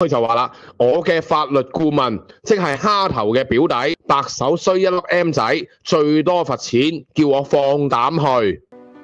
佢就話啦，我嘅法律顧問，即係蝦頭嘅表弟，白手衰一粒 M 仔，最多罰錢，叫我放膽去。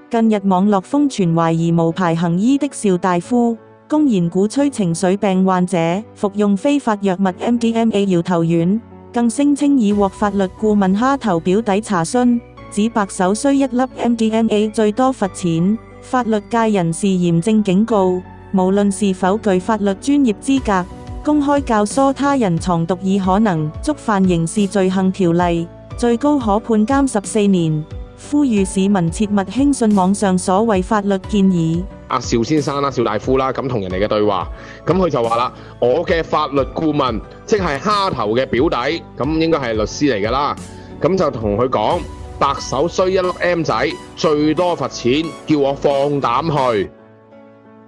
近日網絡瘋傳懷疑無牌行醫的邵大夫，公然鼓吹情緒病患者服用非法藥物 MDMA 搖頭丸，更聲稱已獲法律顧問蝦頭表弟查詢，指白手衰一粒 MDMA 最多罰錢。法律界人士嚴正警告，無論是否具法律專業資格，公開教唆他人藏毒已可能觸犯刑事罪行條例，最高可判監14年。呼籲市民切勿輕信網上所謂法律建議。阿邵先生啦，邵大夫啦，咁同人哋嘅對話，咁佢就話啦，我嘅法律顧問，即係蝦頭嘅表弟，咁應該係律師嚟㗎啦，咁就同佢講，白手衰一粒 M 仔，最多罰錢，叫我放膽去。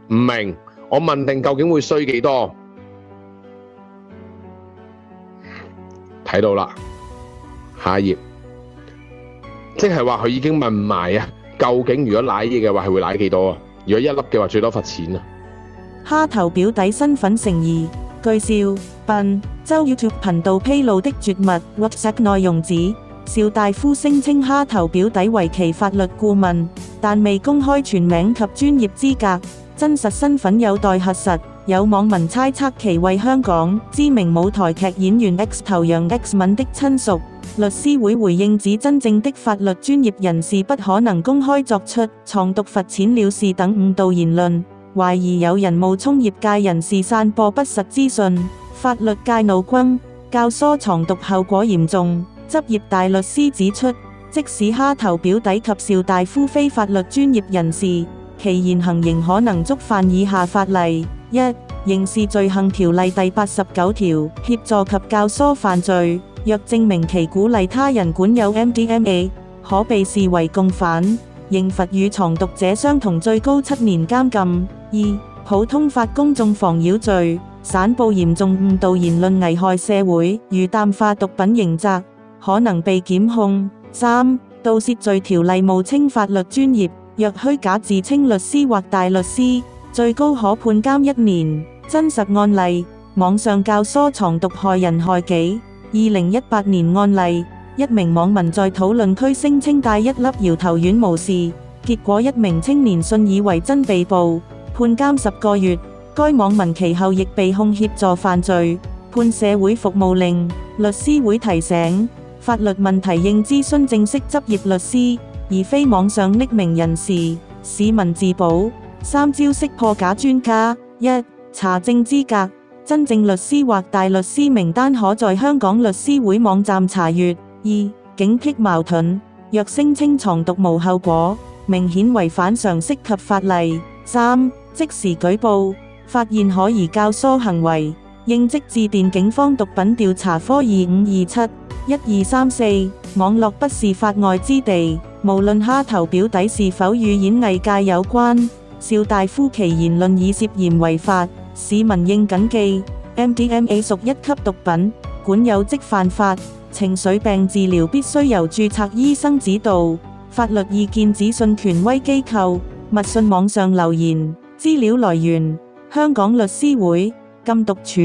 唔明，我問定究竟會衰幾多？睇到啦，下一頁，即係話佢已經問埋啊，究竟如果舐嘢嘅話係會舐幾多啊？如果一粒嘅話最多罰錢啊！蝦頭表弟身份成疑，據邵笨州 YouTube 頻道披露的絕密 WhatsApp 內容指，邵大夫聲稱蝦頭表弟為其法律顧問，但未公開全名及專業資格，真實身份有待核實。有網民猜測其為香港知名舞台劇演員 X 頭羊 X 敏的親屬。律師會回應指，真正的法律專業人士不可能公開作出藏毒罰錢了事等誤導言論，懷疑有人冒充業界人士散播不實資訊。法律界怒轟，教唆藏毒後果嚴重。執業大律師指出，即使蝦頭表弟及邵大夫非法律專業人士，其言行仍可能觸犯以下法例：一、刑事罪行條例第89條，協助及教唆犯罪。若證明其鼓勵他人管有 MDMA， 可被視為共犯，刑罰與藏毒者相同，最高7年監禁。二、普通法公眾妨擾罪，散布嚴重誤導言論危害社會，如淡化毒品刑責，可能被檢控。三、盜竊罪條例冒稱法律專業，若虛假自稱律師或大律師，最高可判監1年。真實案例：網上教唆藏毒害人害己。2018年案例，一名網民在討論區聲稱帶一粒搖頭丸無事，結果一名青年信以為真被捕，判監10個月。該網民其後亦被控協助犯罪，判社會服務令。律師會提醒，法律問題應諮詢正式執業律師，而非網上匿名人士。市民自保，3招識破假專家：一、查證資格。真正律師或大律師名單可在香港律師會網站查閱。二、警惕矛盾，若聲稱藏毒無後果，明顯違反常識及法例。三、即時舉報，發現可疑教唆行為，應即致電警方毒品調查科25271234。網絡不是法外之地，無論蝦頭表弟是否與演藝界有關，邵大夫其言論已涉嫌違法。市民應謹記 ，MDMA 屬1級毒品，管有即犯法。情緒病治療必須由註冊醫生指導。法律意見只信權威機構，勿信網上留言。資料來源：香港律師會、禁毒處。